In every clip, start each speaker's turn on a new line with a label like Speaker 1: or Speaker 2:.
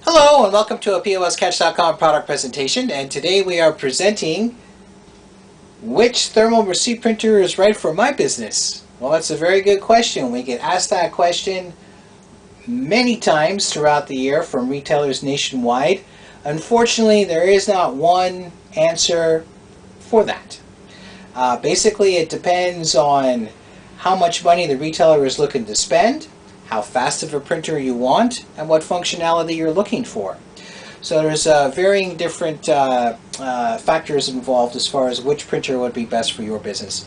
Speaker 1: Hello and welcome to a POSCatch.com product presentation, and today we are presenting which thermal receipt printer is right for my business. Well, that's a very good question. We get asked that question many times throughout the year from retailers nationwide. Unfortunately, there is not one answer for that. Basically, it depends on how much money the retailer is looking to spend, how fast of a printer you want, and what functionality you're looking for. So there's varying different factors involved as far as which printer would be best for your business.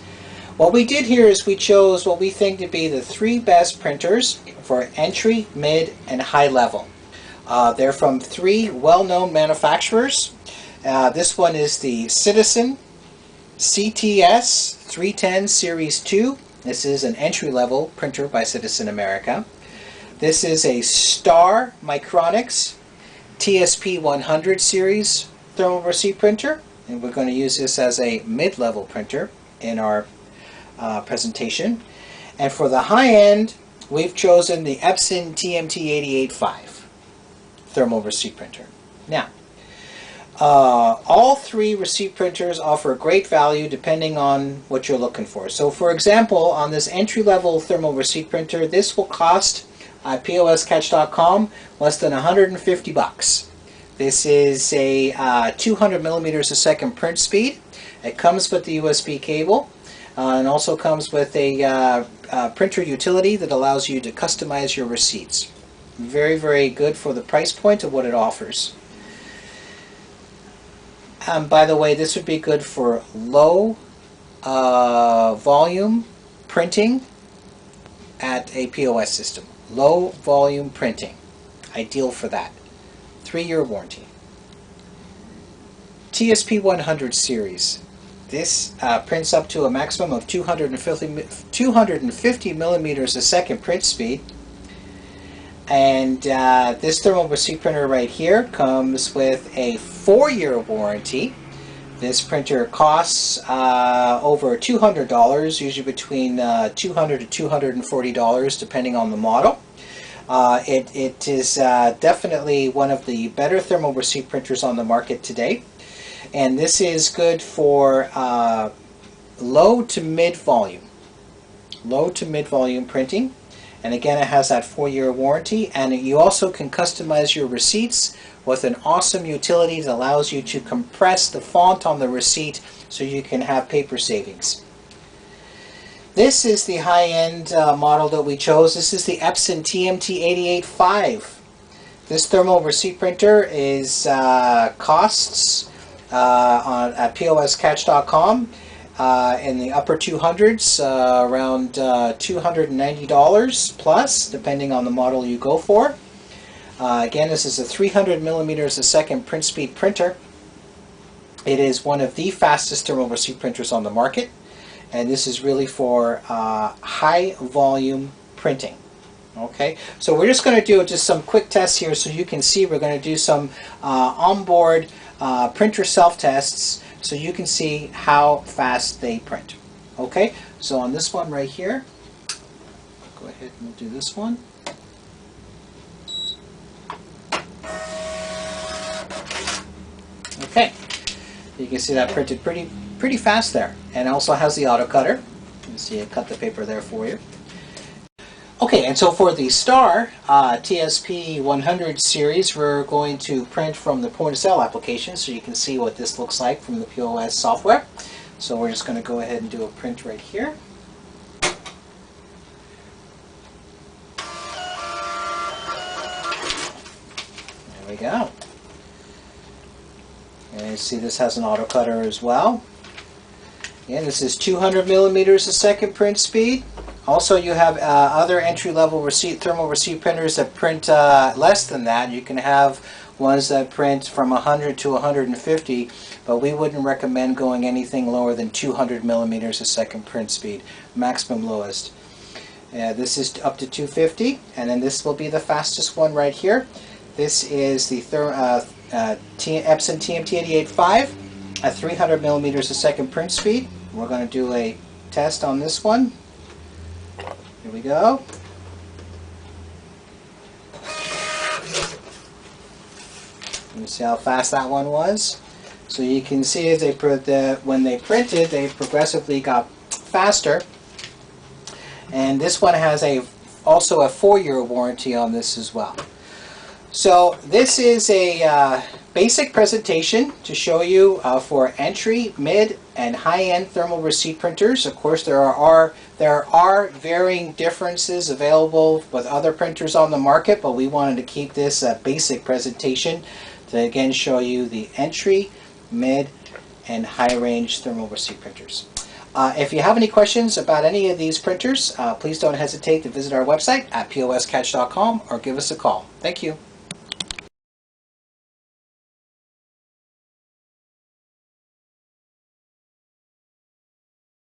Speaker 1: What we did here is we chose what we think to be the three best printers for entry, mid, and high level. They're from three well-known manufacturers. This one is the Citizen CTS 310 Series 2. This is an entry-level printer by Citizen America. This is a Star Micronics TSP 100 series thermal receipt printer, and we're going to use this as a mid-level printer in our presentation. And for the high end, we've chosen the Epson TMT885 thermal receipt printer. Now, all three receipt printers offer great value depending on what you're looking for. So for example, on this entry-level thermal receipt printer, this will cost at POSCatch.com less than 150 bucks. This is a 200 millimeters a second print speed. It comes with the USB cable and also comes with a printer utility that allows you to customize your receipts. Very, very good for the price point of what it offers. By the way, this would be good for low volume printing at a POS system. Low volume printing. Ideal for that. 3-year warranty. TSP 100 series. This prints up to a maximum of 250 millimeters a second print speed. And this thermal receipt printer right here comes with a 4-year warranty. This printer costs over $200, usually between $200 to $240 depending on the model. It is definitely one of the better thermal receipt printers on the market today. And this is good for low to mid volume. Low to mid volume printing. And again, it has that 4-year warranty, and you also can customize your receipts with an awesome utility that allows you to compress the font on the receipt so you can have paper savings. This is the high-end model that we chose. This is the Epson TMT885. This thermal receipt printer is costs at POSCatch.com in the upper 200s, around $290 plus, depending on the model you go for. Again, this is a 300 millimeters a second print speed printer. It is one of the fastest thermal receipt printers on the market, and this is really for high volume printing. Okay, so we're just going to do just some quick tests here so you can see. We're going to do some onboard printer self-tests so you can see how fast they print. Okay, so on this one right here, go ahead and we'll do this one. Okay, you can see that printed pretty fast there, and also has the auto cutter. You can see it cut the paper there for you. Okay, and so for the Star TSP 100 series, we're going to print from the point of sale application so you can see what this looks like from the POS software. So we're just going to go ahead and do a print right here. There we go. And you see this has an auto cutter as well. Again, this is 200 millimeters a second print speed. Also, you have other entry-level thermal receipt printers that print less than that. You can have ones that print from 100 to 150, but we wouldn't recommend going anything lower than 200 millimeters a second print speed, maximum lowest. This is up to 250, and then this will be the fastest one right here. This is the Epson TMT885 at 300 millimeters a second print speed. We're going to do a test on this one. Here we go. You see how fast that one was? So you can see as when they printed, they progressively got faster. And this one has also a 4-year warranty on this as well. So this is a basic presentation to show you for entry, mid, and high-end thermal receipt printers. Of course, there are varying differences available with other printers on the market, but we wanted to keep this a basic presentation to again show you the entry, mid, and high-range thermal receipt printers. If you have any questions about any of these printers, please don't hesitate to visit our website at poscatch.com or give us a call. Thank you.